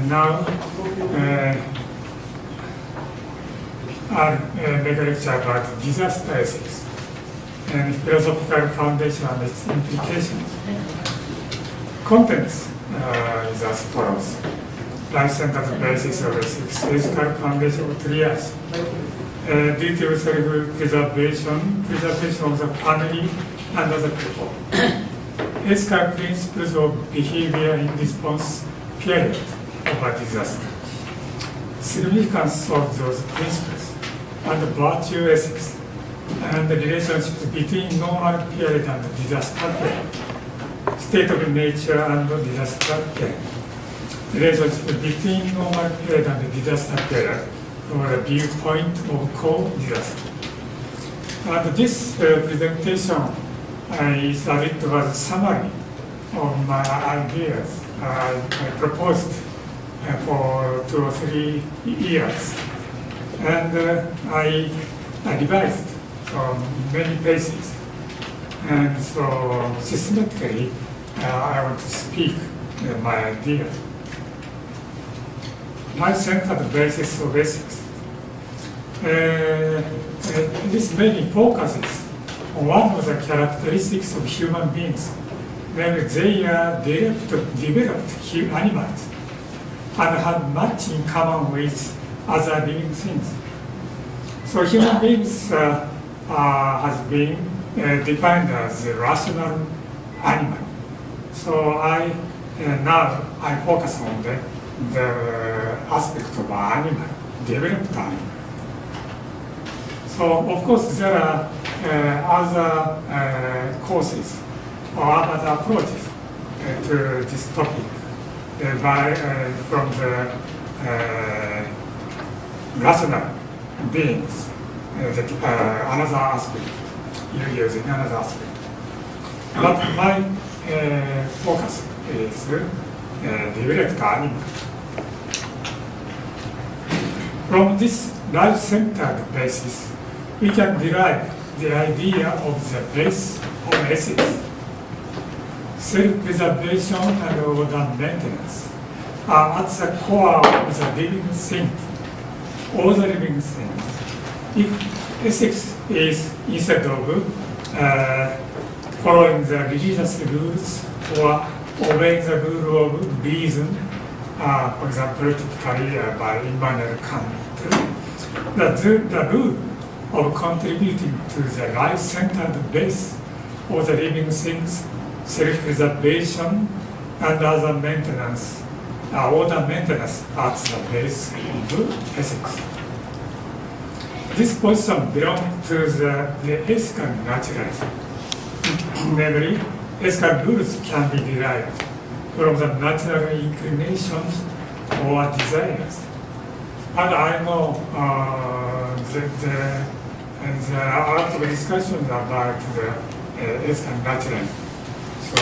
Now I'll make a lecture about disaster ethics and philosophical foundation and its implications. Contents is as follows. Life-centered basis of ethics, ethical foundation of triage, duty of self-preservation, preservation of the family and other people, ethical principles of behavior in response period of a disaster, significance of those principles, and virtue ethics, and the relationships between normal period and disaster period, state of nature and disaster period, relationship between normal period and disaster period from the viewpoint of co-disaster. And this presentation is as it was a summary of my ideas I proposed for 2 or 3 years. And I revised from many places. And so systematically, I want to speak my idea. Life-centered basis of ethics. This mainly focuses on one of the characteristics of human beings, namely they are developed animals and have much in common with other living things. So human beings has been defined as a rational animal. So now I focus on the aspect of animal, developed animal. So of course there are other courses or other approaches to this topic from the rational beings, another aspect, using another aspect. But my focus is developed animal. From this life-centered basis, we can derive the idea of the base of ethics. Self-preservation and order maintenance are at the core of the living thing, all the living things. If ethics is instead of following the religious rules or obeying the rule of reason, for example, typically by Immanuel Kant, the rule of contributing to the life-centered base of the living things, self-preservation, and other maintenance, order maintenance at the base of ethics. This position belongs to the ethical naturalism. Namely, ethical rules can be derived from the natural inclinations or desires. And I know there are a lot of discussions about the ethical naturalism. So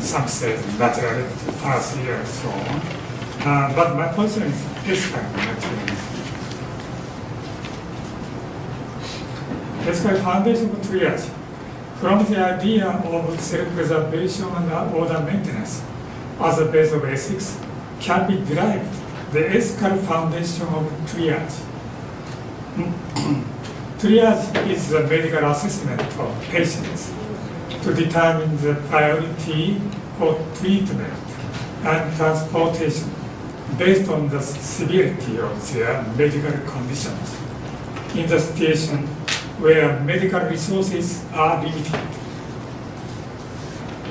some say natural party and so on. But my position is ethical naturalism. Ethical foundation of triage. From the idea of self-preservation and order maintenance as a base of ethics can be derived the ethical foundation of triage. Triage is the medical assessment of patients to determine the priority for treatment and transportation based on the severity of their medical conditions in the situation where medical resources are limited.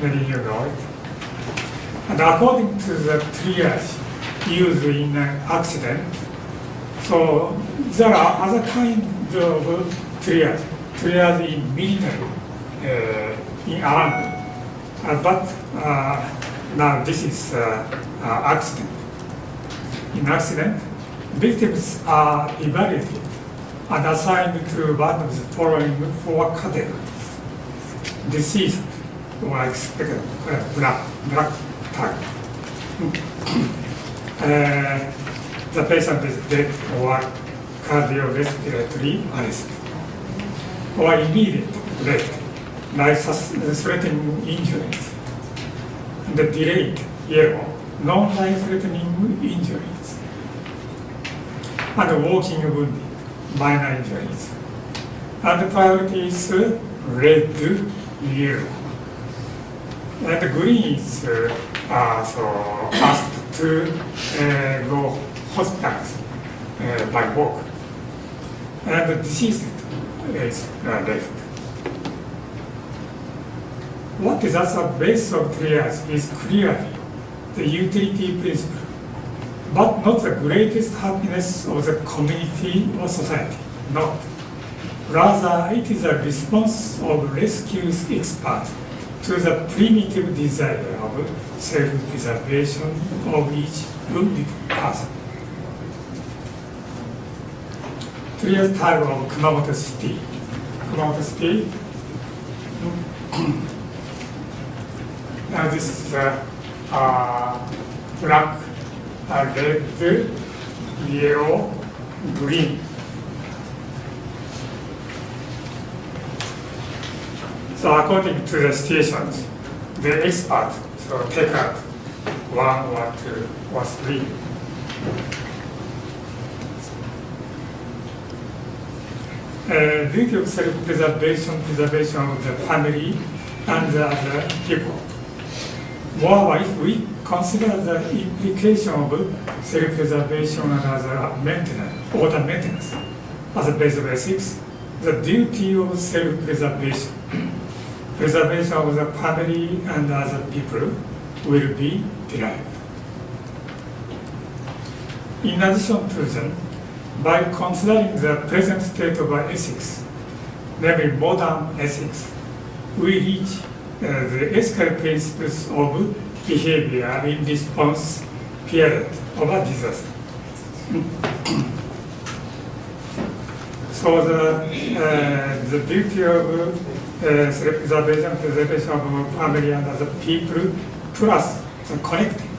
Maybe you know it. And according to the triage used in an accident, so there are other kinds of triage. Triage in military, in army. But now this is accident. In accident, victims are evaluated and assigned to one of the following 4 categories. Deceased or expected black tag. The patient is dead or cardiorespiratory arrest, or immediate death, life-threatening injuries, and the delayed yellow, non-life-threatening injuries, and walking wounded, minor injuries. And the priority is red, yellow. And the green is so asked to go hospitals by walk. And the deceased is left. What is at the base of triage is clearly the utility principle, but not the greatest happiness of the community or society, not. Rather, it is a response of rescue experts to the primitive desire of self-preservation of each wounded person. Triage type of Kumamoto City. Kumamoto City. Now this is black, red, yellow, green. So according to the situations, the expert take out 1 or 2 or 3. Duty of self-preservation, preservation of the family and the other people. Moreover, if we consider the implication of self-preservation and other maintenance, order maintenance, as a base of ethics, the duty of self-preservation, preservation of the family and other people will be derived. In addition to them, by considering the present state of ethics, namely modern ethics, we reach the ethical principles of behavior in response period of a disaster. So the duty of self-preservation, preservation of family and other people, plus the connecting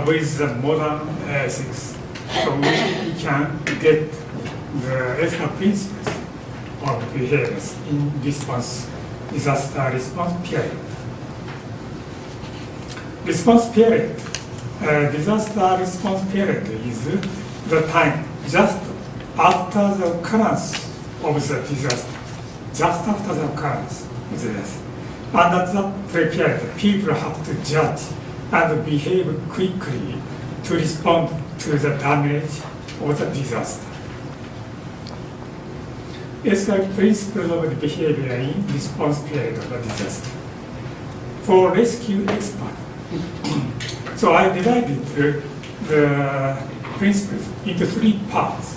with the modern ethics. So we can get the ethical principles of behaviors in response, disaster response period. Response period, disaster response period is the time just after the occurrence of the disaster, just after the occurrence of the disaster. And at that period, people have to judge and behave quickly to respond to the damage of the disaster. Ethical principles of the behavior in response period of a disaster. For rescue expert, so I divided the principles into 3 parts.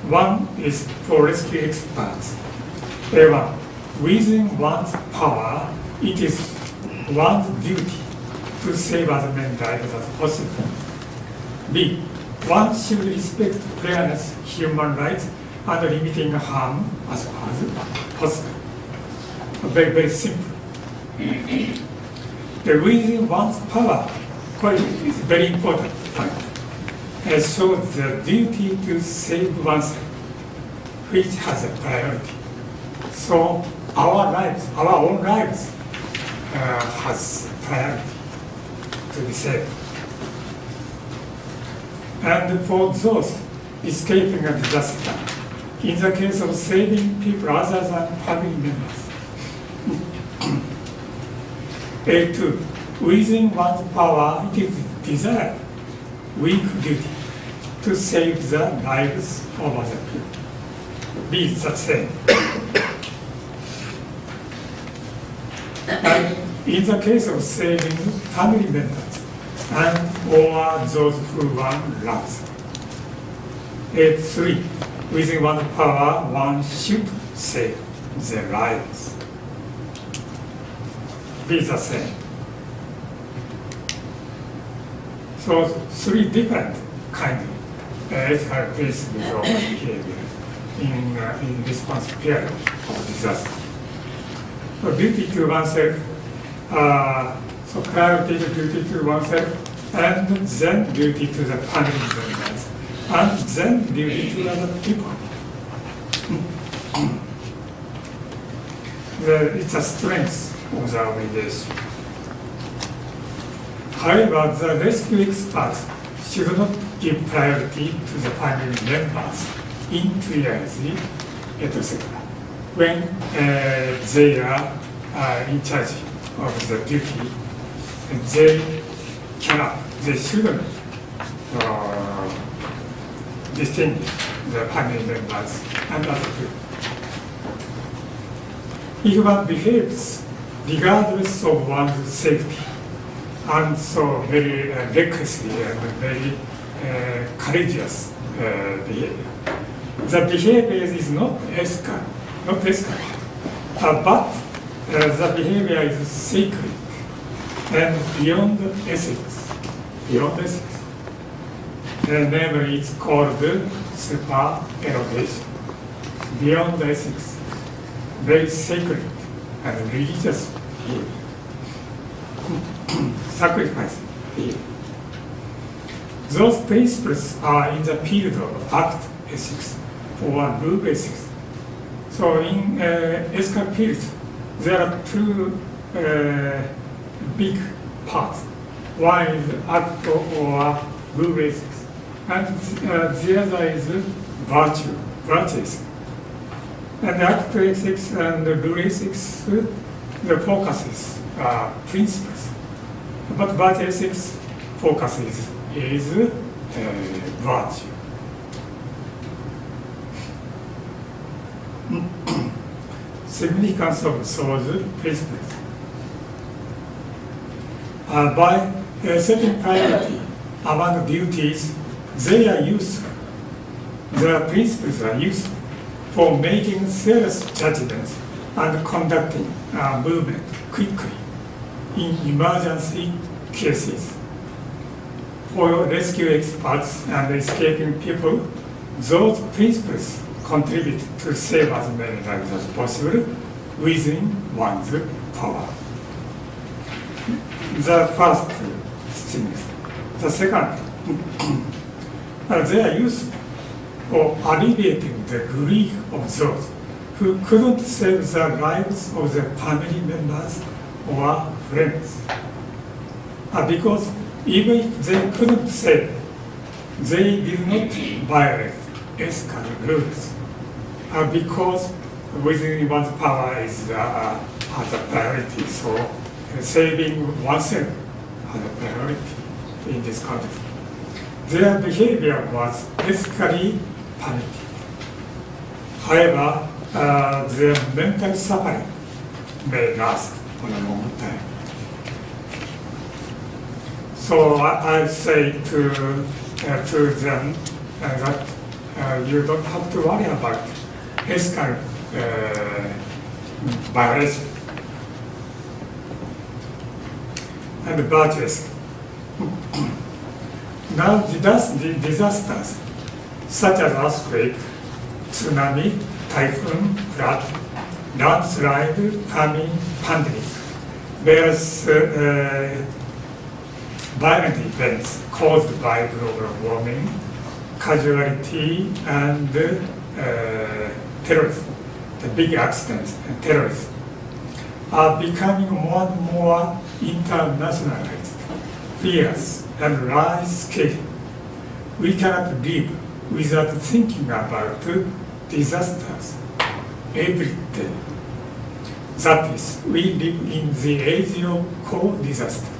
One is for rescue experts. A1, within one's power, it is one's duty to save as many lives as possible. B, one should respect fairness, human rights, and limiting harm as far as possible. Very, very simple. The within one's power is very important point. It shows the duty to save oneself, which has a priority. So our lives, our own lives, has priority to be saved. And for those escaping a disaster, in the case of saving people other than family members. A2, within one's power, it is desired, weak duty, to save the lives of other people. B is the same. And in the case of saving family members and or those who one loves. A3, within one's power, one should save their lives. Be the same. So 3 different kind of ethical principles of behavior in response period of disaster. So duty to oneself, so priority to duty to oneself, and then duty to the family members, and then duty to other people. It's a strength of the organization. However, the rescue experts should not give priority to the family members in triage, etc. when they are in charge of the duty, they shouldn't distinguish the family members and other people. If one behaves regardless of one's safety, and so very recklessly and very courageous behavior, the behavior is not ethical, but the behavior is sacred and beyond ethics. Namely, it's called super-erogation. Beyond ethics, very sacred and religious behavior. Sacrifice behavior. Those principles are in the field of act ethics or rule ethics. So in ethical field, there are two big parts. One is act or rule ethics, and the other is virtue ethics. And act ethics and rule ethics, the focus is principles. But virtue ethics focuses is virtue. Significance of those principles. By setting priority among duties, they are useful. The principles are useful for making serious judgments and conducting movement quickly in emergency cases. For rescue experts and escaping people, those principles contribute to save as many lives as possible within one's power. The first thing. The second, they are useful for alleviating the grief of those who couldn't save the lives of their family members or friends. Because even if they couldn't save, they did not violate ethical rules. Because within one's power is has a priority, so saving oneself has a priority in this context. Their behavior was ethically permitted. However, their mental suffering may last for a long time. So I say to them that you don't have to worry about ethical violation and virtues. Now, disasters such as earthquake, tsunami, typhoon, flood, landslide, famine, pandemic, various violent events caused by global warming, casualty, and terrorism, the big accidents and terrorism, are becoming more and more internationalized, fierce, and large-scale. We cannot live without thinking about disasters every day. That is, we live in the age of co-disaster.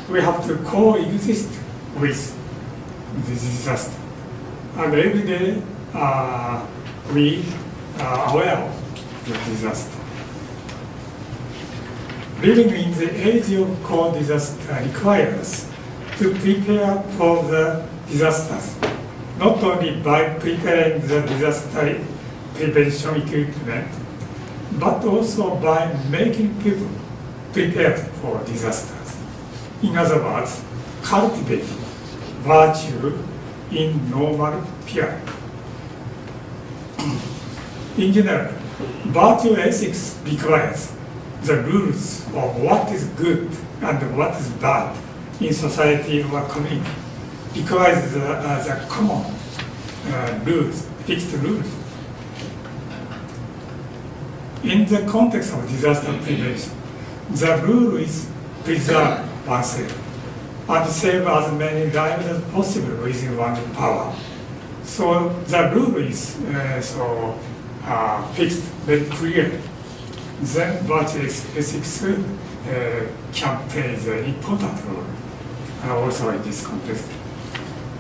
We have to coexist with the disaster. And every day we are aware of the disaster. Living in the age of co-disaster requires to prepare for the disasters, not only by preparing the disaster prevention equipment, but also by making people prepared for disasters. In other words, cultivating virtue in normal period. In general, virtue ethics requires the rules of what is good and what is bad in society or community. Requires the common rules, fixed rules. In the context of disaster prevention, the rule is preserve oneself and save as many lives as possible within one power. So the rule is fixed, very clear. Then virtual ethics can play the important role also in this context.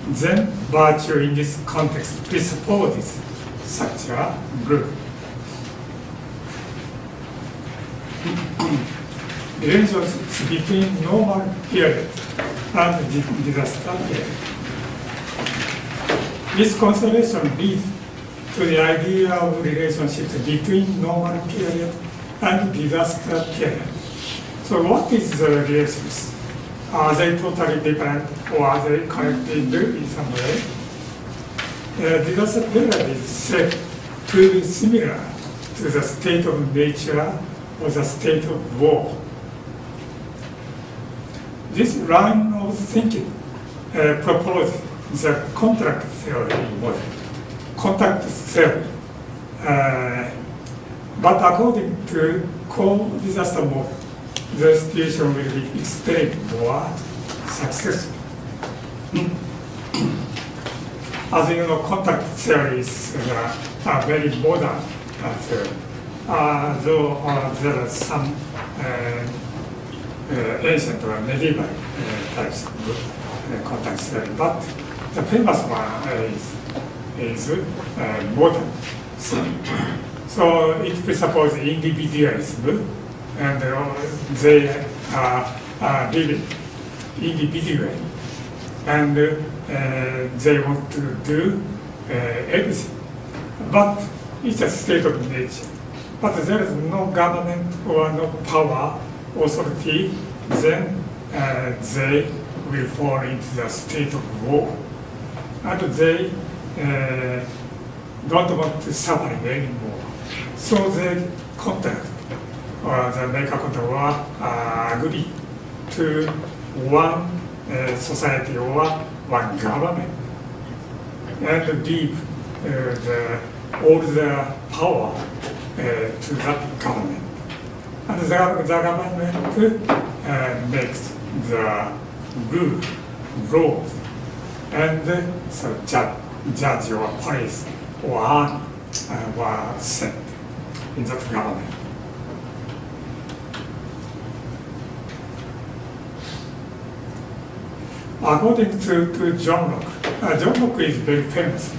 Then virtue in this context presupposes such a rule. Relations between normal period and disaster period. This consideration leads to the idea of relationships between normal period and disaster period. So what is the relations? Are they totally different or are they connected in some way? Disaster period is said to be similar to the state of nature or the state of war. This line of thinking proposes the contract theory model, contract theory. But according to co-disaster model, the situation will be explained more successful. As you know, contract theory is a very modern theory. Though there are some ancient or medieval types of contract theory, but the famous one is modern theory. So it presupposes individualism, and they are living individually, and they want to do everything. But it's a state of nature. But there is no government or no power authority, then they will fall into the state of war. And they don't want to suffer anymore. So they contract, or they make a contract or agree to one society or one government and give all the power to that government. And the government makes the rules, and so judge or police or army were sent in that government. According to John Locke, John Locke is very famous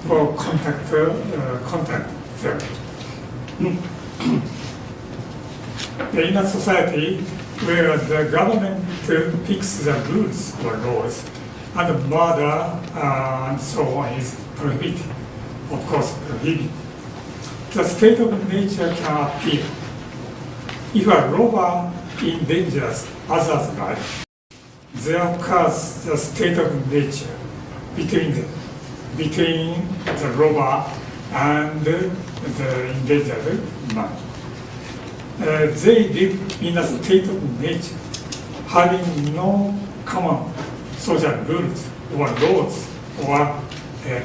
for contract theory. In a society where the government picks the rules or laws, and murder and so on is prohibited, of course prohibited, the state of nature can appear. If a robber endangers others' life, there occurs the state of nature between them, between the robber and the endangered man. They live in a state of nature, having no common social rules or laws or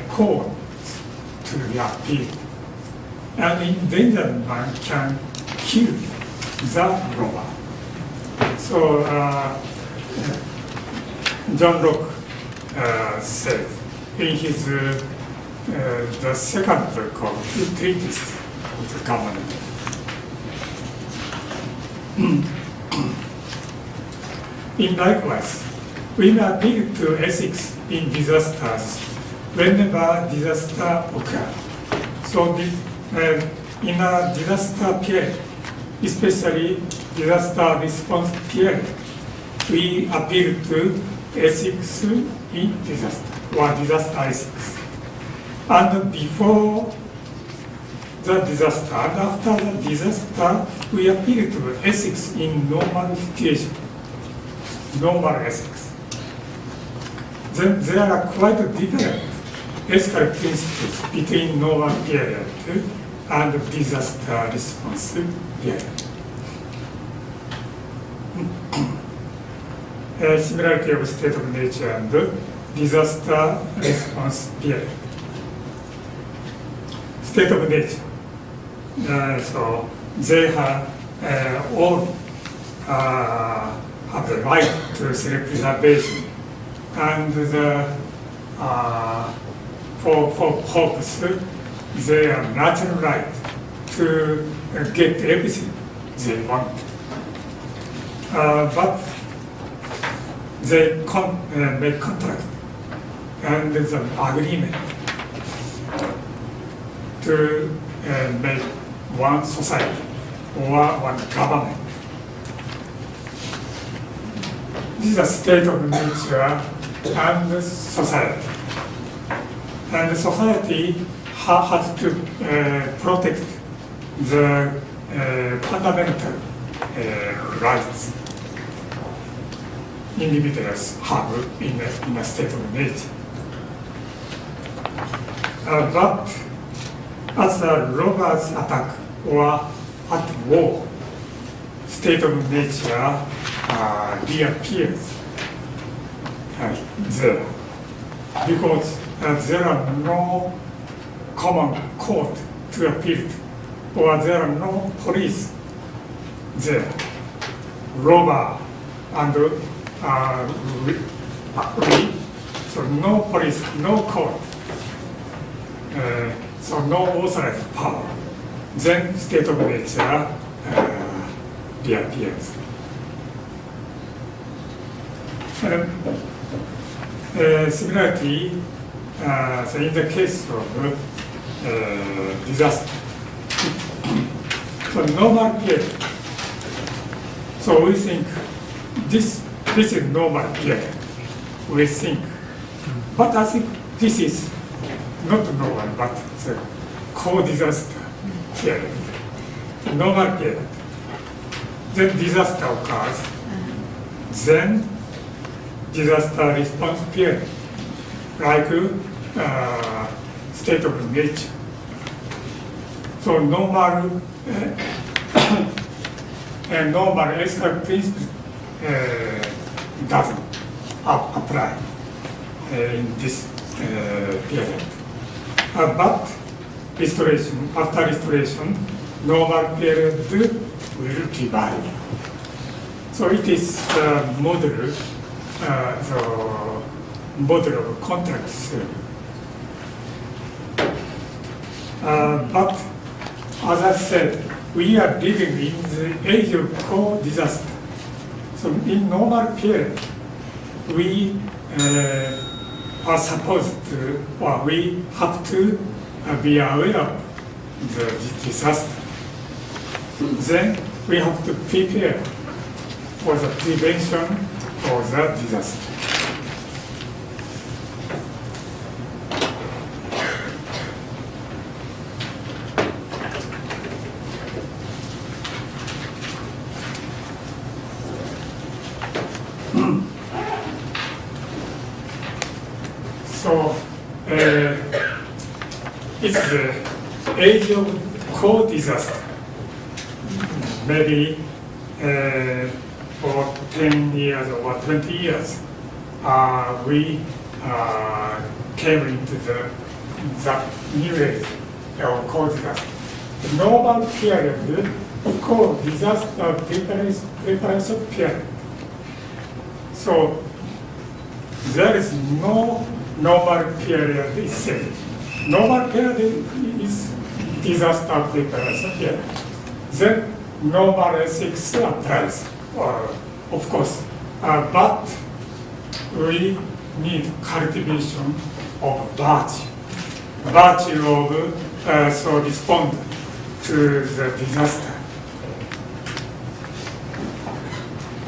codes to be appealed. An endangered man can kill the robber. So John Locke said in his the second book of treatise of the government. In likewise, we may appeal to ethics in disasters whenever disaster occurs. So in a disaster period, especially disaster response period, we appeal to ethics in disaster or disaster ethics. And before the disaster and after the disaster, we appeal to ethics in normal situation, normal ethics. Then there are quite different ethical principles between normal period and disaster response period. Similarity of state of nature and disaster response period. State of nature. So they have all have the right to self-preservation, and for popes, their natural right to get everything they want. But they make contract and there's an agreement to make one society or one government. This is a state of nature and society. And the society has to protect the fundamental rights individuals have in a state of nature. But as a robber's attack or at war, state of nature reappears there because there are no common court to appeal to, or there are no police there. Robber and so no police, no court, so no authorized power. Then state of nature reappears. Similarly, so in the case of disaster, so normal period. So we think this is normal period. We think, but I think this is not normal, but the co-disaster period. Normal period. Then disaster occurs. Then disaster response period, like state of nature. So normal normal ethical principle doesn't apply in this period. But restoration, after restoration, normal period will revive. So it is model, the model of contract theory. But as I said, we are living in the age of co-disaster. So in normal period, we are supposed to, or we have to be aware of the disaster. Then we have to prepare for the prevention of the disaster. So it's the age of co-disaster. Maybe for 10 years or 20 years, we came into the new age of co-disaster. The normal period, co-disaster preparation period. So there is no normal period itself. Normal period is disaster preparation period. Then normal ethics applies, of course, but we need cultivation of virtue of so respond to the disaster.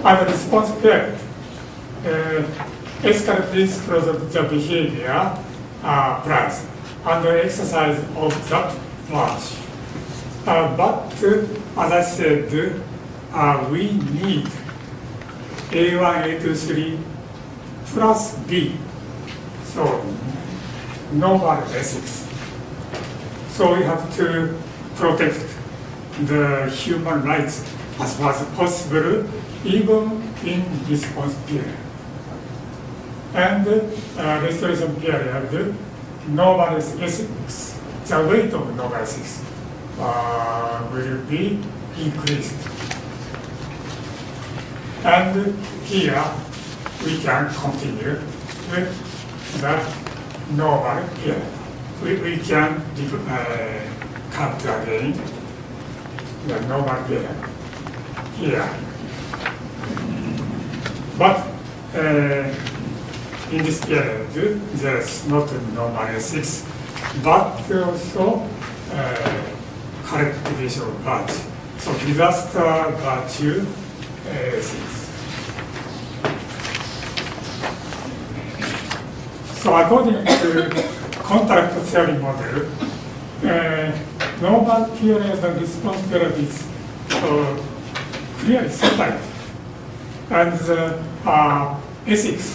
And response period, ethical principles of the behavior applies and the exercise of that virtue. But as I said, we need A1, A2, 3 plus B. So normal ethics. So we have to protect the human rights as much as possible, even in response period. And restoration period, normal ethics, the weight of normal ethics will be increased. And here we can continue with the normal period. We can come to again the normal period here. But in this period, there is not normal S6, but also characterization of virtue. So disaster virtue S6. So according to contract theory model, normal period and response period is clearly separate. And the ethics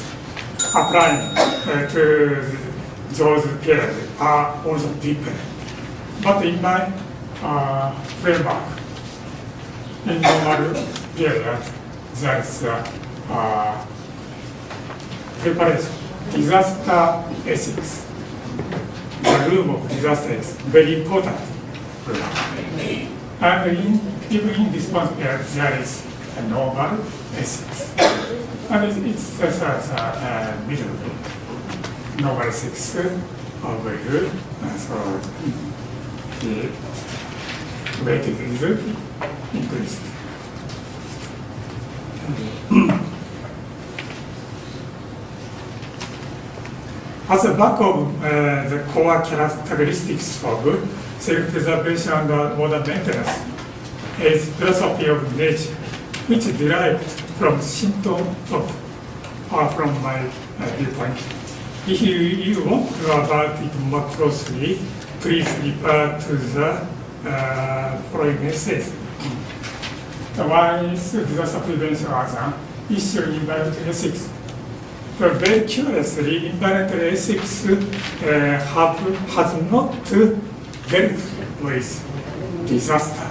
applying to those periods are also different. But in my framework, in normal period, there is preparation, disaster ethics. The rule of disaster is very important. And even in response period, there is a normal ethics. And it's just a middle normal ethics are very good. So the weightage is increased. As a back of the core characteristics of self-preservation and modern maintenance is philosophy of nature, which derived from Shinto thought, or from my viewpoint. If you want to know about it more closely, please refer to the following essays. The one is disaster prevention as an issue in environmental ethics. But very curiously, environmental ethics has not dealt with disaster.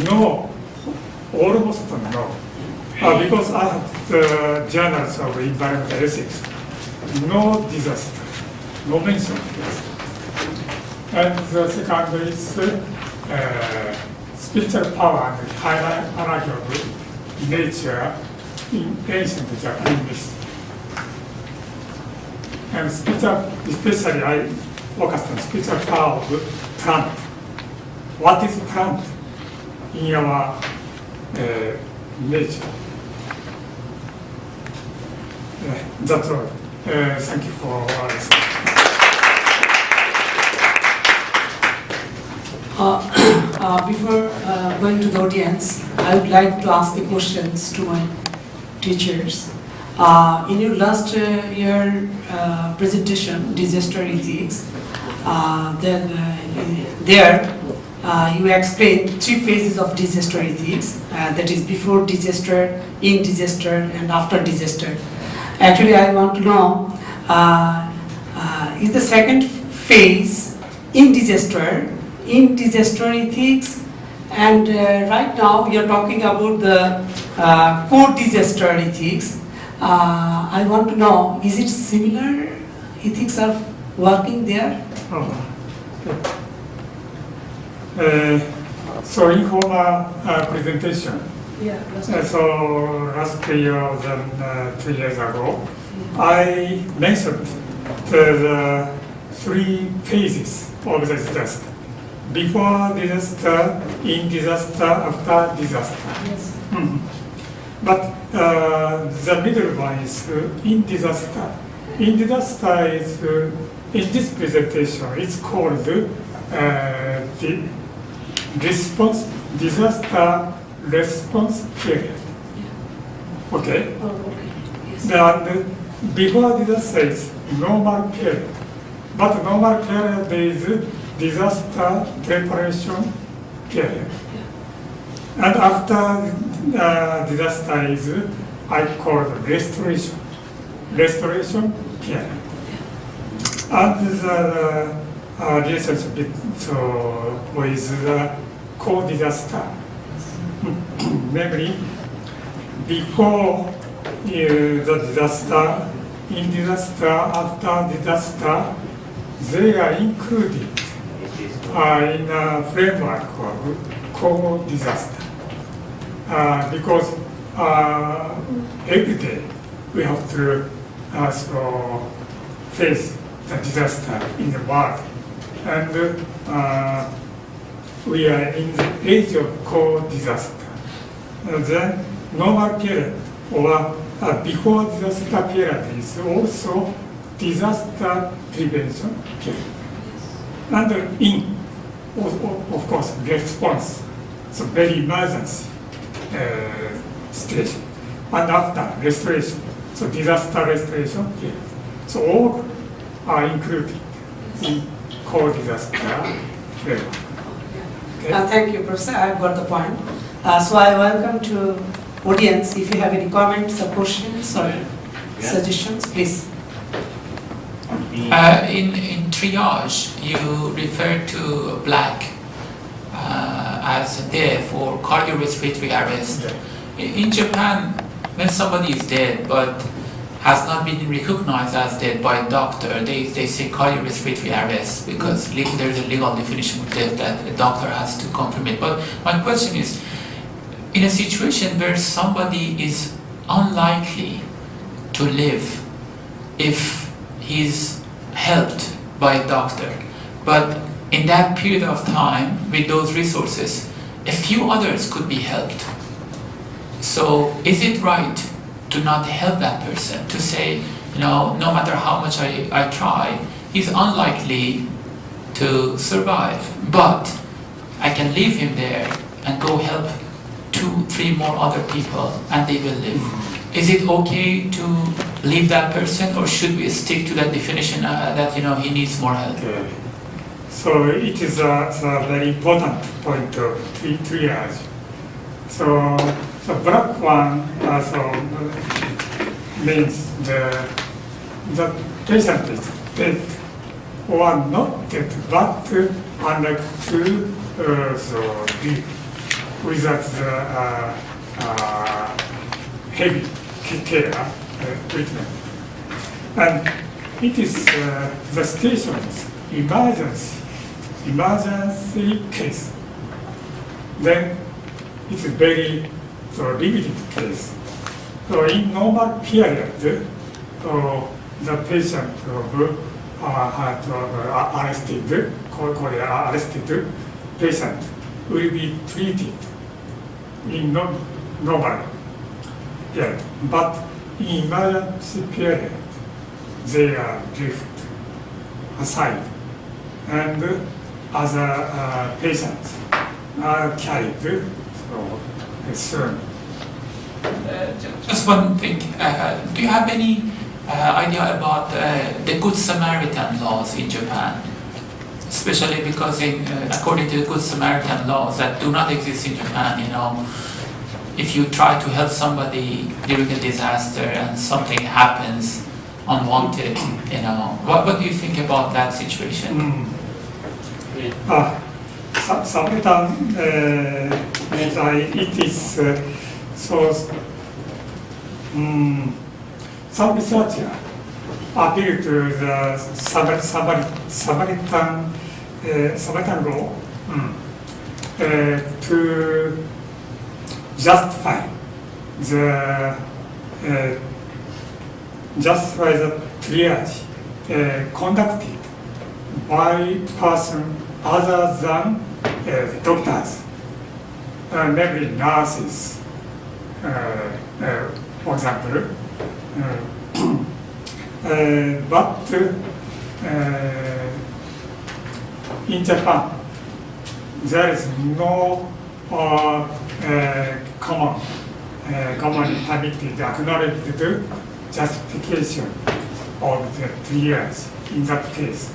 No, almost no. Because I have the journals of environmental ethics, no disaster, no mention of disaster. And the second is spiritual power and hierarchy of nature in ancient Japanese. And spiritual, especially I focused on spiritual power of plant. What is plant in our nature? That's all. Thank you for listening. Before going to the audience, I would like to ask the questions to my teachers. In your last year presentation, disaster ethics, you explained 3 phases of disaster ethics, that is before disaster, in disaster, and after disaster. Actually, I want to know, is the second phase in disaster ethics, and right now we are talking about the core-disaster ethics. I want to know, is it similar? Ethics are working there? So in former presentation, Yeah. so last year than 2 years ago, I mentioned the 3 phases of the disaster. Before disaster, in disaster, after disaster. Yes. But the middle one is in disaster. In disaster is, in this presentation, it's called the response, disaster response period. Okay? Oh, okay. Yes. And before disaster is normal period. But normal period is disaster preparation period. Yeah. And after disaster is, I call restoration period. And the relationship with the co-disaster. Namely, before the disaster, in disaster, after disaster, they are included in a framework of co-disaster. Because every day we have to face the disaster in the world. And we are in the age of co-disaster. The normal period or before disaster period is also disaster prevention period. And of course, response, so very emergency situation. And after restoration, so disaster restoration period. So all are included in co-disaster level. Okay. Thank you, Professor. I've got the point. So I welcome to audience. If you have any comments or questions or suggestions, please. In triage, you refer to black as dead for cardiorespiratory arrest. In Japan, when somebody is dead but has not been recognized as dead by a doctor, they say cardiorespiratory arrest because there is a legal definition of death that a doctor has to confirm it. But my question is, in a situation where somebody is unlikely to live if he's helped by a doctor, but in that period of time, with those resources, a few others could be helped. So is it right to not help that person, to say, no matter how much I try, he's unlikely to survive, but I can leave him there and go help 2-3 more other people and they will live. Is it okay to leave that person, or should we stick to that definition that he needs more help? Okay. So it is a very important point of triage. So the black one also means the patient is dead or not dead, but unlike to live without the heavy care treatment. And it is the station's emergency case. Then it's a very limited case. So in normal period, the patient had arrested patient will be treated in normal period. But in emergency period, they are left aside, and other patients are carried soon. Just one thing, do you have any idea about the Good Samaritan laws in Japan? Especially because according to the Good Samaritan laws that do not exist in Japan, if you try to help somebody during a disaster and something happens unwanted, what do you think about that situation? Samaritan means it is some researcher appeal to the Samaritan law to justify the triage conducted by person other than doctors, maybe nurses, for example. But in Japan, there is no commonly permitted, acknowledged justification of the triage in that case.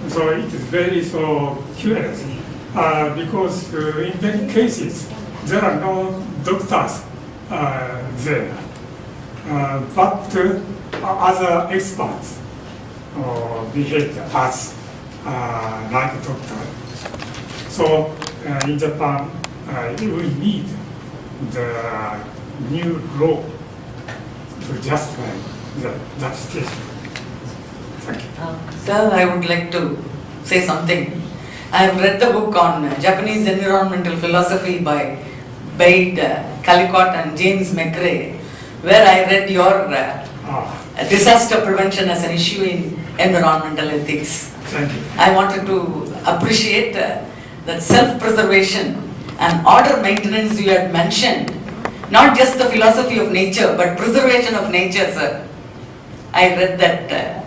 So it is very curious because in many cases there are no doctors there, but other experts behave as like doctor. So in Japan, we need the new law to justify that situation. Thank you. Sir, I would like to say something. I have read the book on Japanese environmental philosophy by by Caldecott and James McRae, where I read your disaster prevention as an issue in environmental ethics. Thank you. I wanted to appreciate that self-preservation and order maintenance you had mentioned, not just the philosophy of nature, but preservation of nature, sir. I read that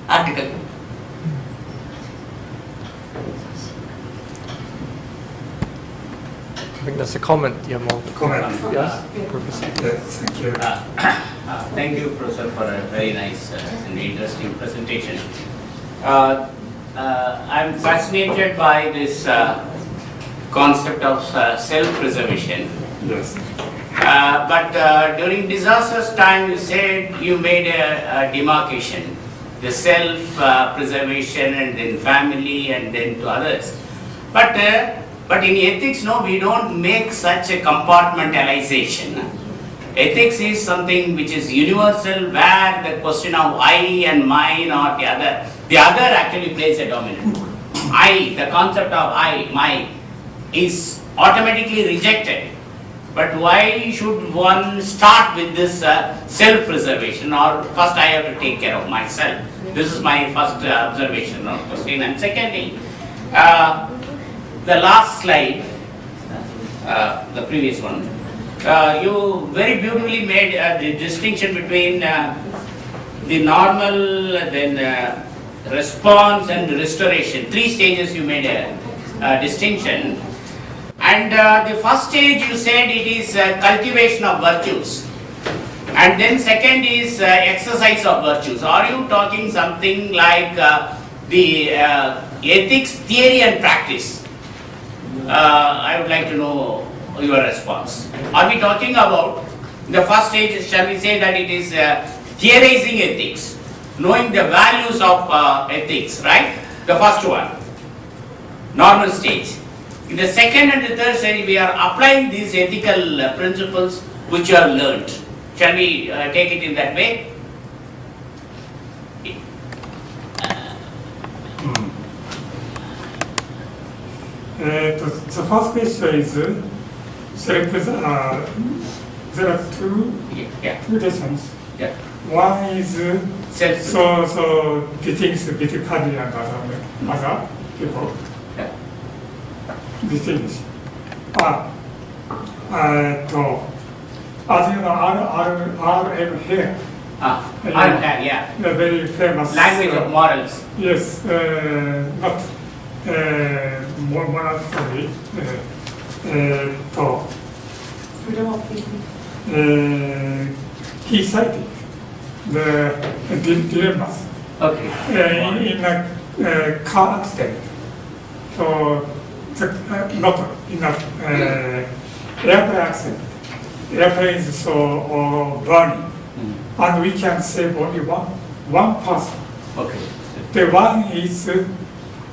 article. I think that's a comment, Yamamoto. Comment. Yes, Professor. Yes, thank you. Thank you, Professor, for a very nice and interesting presentation. I'm fascinated by this concept of self-preservation. Yes. But during disasters time, you said you made a demarcation, the self-preservation and then family and then to others. But in ethics, no, we don't make such a compartmentalization. Ethics is something which is universal, where the question of I and mine or the other actually plays a dominant role. I, the concept of I, my, is automatically rejected. But why should one start with this self-preservation, or first I have to take care of myself? This is my first observation or question. And secondly, the last slide, the previous one, you very beautifully made the distinction between the normal, then response and restoration. 3 stages you made a distinction. And the first stage you said it is cultivation of virtues. And then second is exercise of virtues. Are you talking something like the ethics theory and practice? I would like to know your response. Are we talking about the first stage, shall we say that it is theorizing ethics, knowing the values of ethics, right? The first one, normal stage. In the second and the third stage, we are applying these ethical principles which are learned. Shall we take it in that way? The first question is there are two lessons. Yeah. One is Self. so distinguish between family and other people. Yeah. Distinguish. As you know, RM here. Yeah. A very famous Language of morals. Yes, not more morally. Freedom of thinking. He cited the dilemmas Okay. in a car accident. So, not in a airplane accident. Airplane is so burning, and we can save only one person. Okay. The one is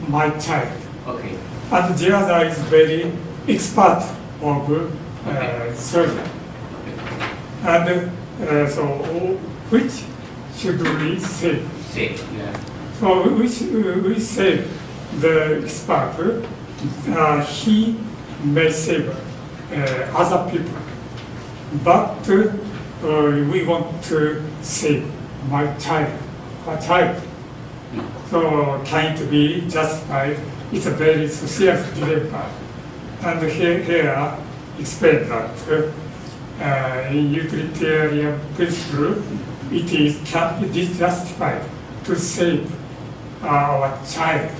my child, Okay. and the other is very expert of surgery. And so, which should we save? Save. Yeah. So we save the expert. He may save other people, but we want to save my child, her child. So trying to be justified, it's a very serious dilemma. And here explain that in utilitarian principle, it is justified to save our child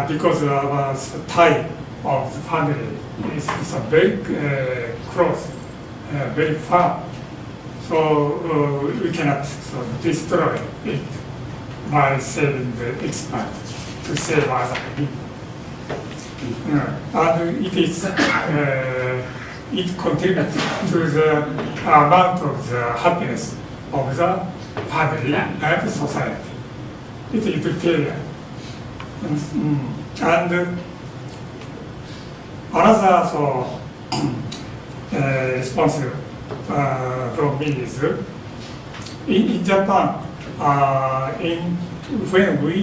because our tie of the family is a very close, very far. So we cannot destroy it by saving the expert to save other people. And it is it contributes to the amount of the happiness of the family and society. It is utilitarian. And another response from me is in Japan, when we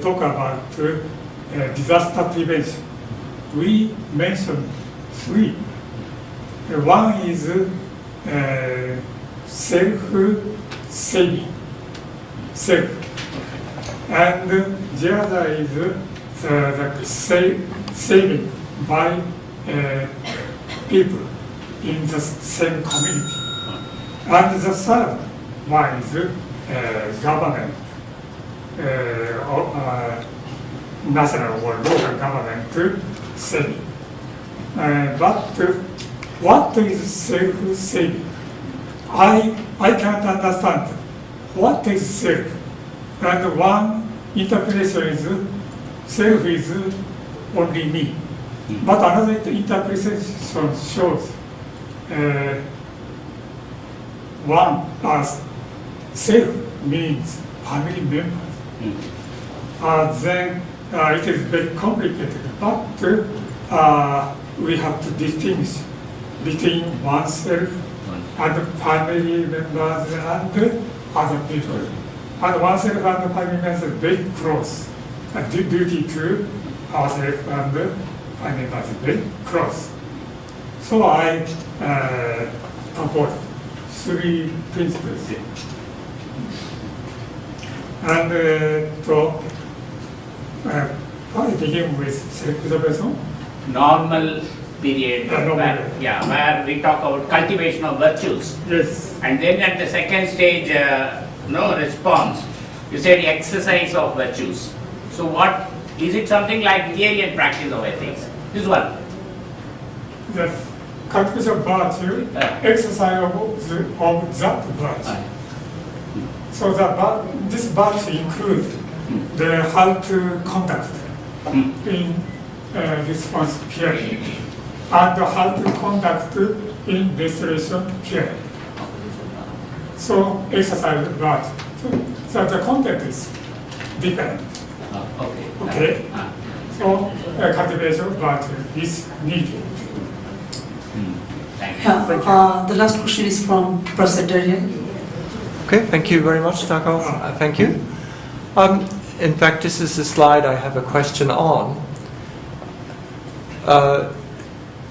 talk about disaster prevention, we mention three. One is self-saving, self, and the other is saving by people in the same community. And the third one is government, national or local government saving. But what is self-saving? I can't understand what is self. And one interpretation is self is only me. But another interpretation shows one as self means family members. Then it is very complicated, but we have to distinguish between oneself and family members and other people. And oneself and family members are very close. Duty to ourselves and family members are very close. So I propose three principles. And I begin with self-preservation. Normal period, normal. where we talk about cultivation of virtues. Yes. And then at the second stage, response, you said exercise of virtues. So what, is it something like theory and practice of ethics? This one. The cultivation of virtue, exercise of that virtue. So this virtue includes the how to conduct in response period and how to conduct in restoration period. So exercise virtue. So the content is different. Okay. So cultivation virtue is needed. Thank you. Yeah, the last question is from Professor Darian. Okay, thank you very much, Takao. Thank you. In fact, this is the slide I have a question on.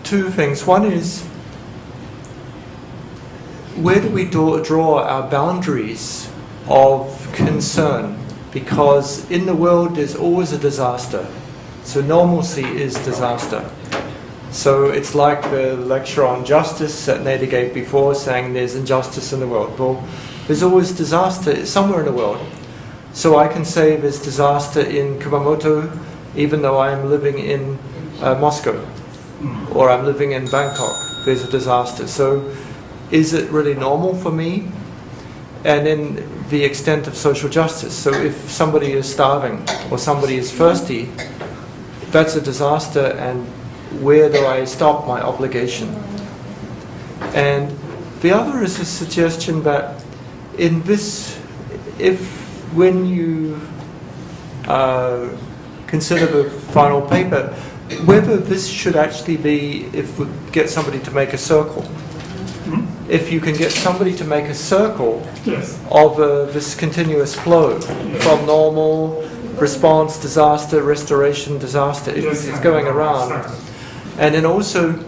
Two things. One is, where do we draw our boundaries of concern? Because in the world there's always a disaster. So normalcy is disaster. So it's like the lecture on justice that Neda gave before, saying there's injustice in the world. Well, there's always disaster somewhere in the world. So I can say there's disaster in Kumamoto, even though I'm living in Moscow, or I'm living in Bangkok. There's a disaster. So is it really normal for me? And then the extent of social justice. So if somebody is starving or somebody is thirsty, that's a disaster, and where do I stop my obligation? And the other is a suggestion that in this, when you consider the final paper, whether this should actually be, if we get somebody to make a circle, if you can get somebody to make a circle of this continuous flow from normal, response, disaster, restoration, disaster, it's going around. And then also,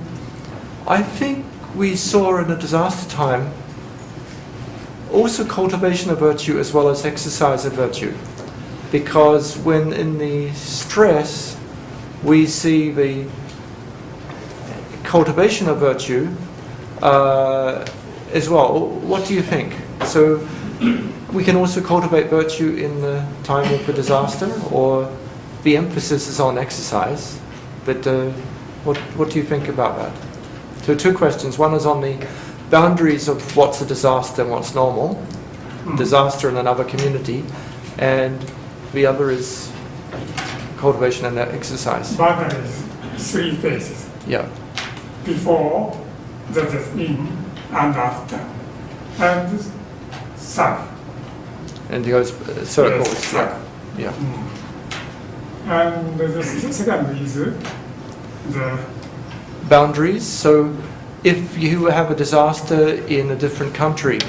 I think we saw in a disaster time also cultivation of virtue as well as exercise of virtue. Because when in the stress we see the cultivation of virtue as well. What do you think? So we can also cultivate virtue in the time of the disaster, or the emphasis is on exercise. But what do you think about that? So two questions. One is on the boundaries of what's a disaster and what's normal, disaster in another community, and the other is cultivation and exercise. Boundaries, three phases. Yeah. Before, that is in and after, and sub. And it goes circles. Yes, Yeah. Yeah. And the second is the Boundaries. So if you have a disaster in a different country,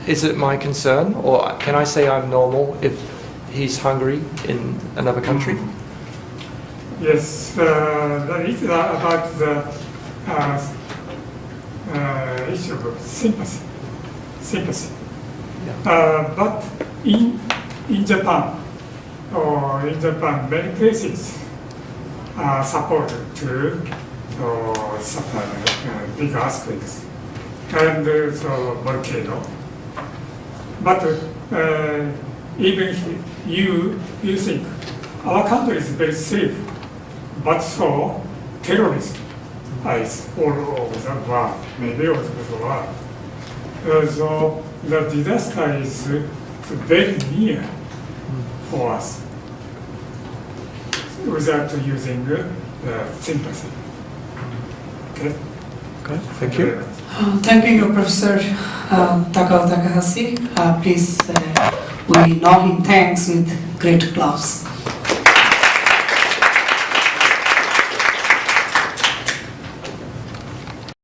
is it my concern, or can I say I'm normal if he's hungry in another country? Yes, that is about the issue of sympathy. But in Japan, many places are supported to suffer big earthquakes and so volcano. But even you think our country is very safe, but so terrorism is all over the world, maybe all over the world. So the disaster is very near for us without using sympathy. Okay? Okay, thank you. Thank you, Professor Takao Takahashi. Please, we nod in thanks with great applause.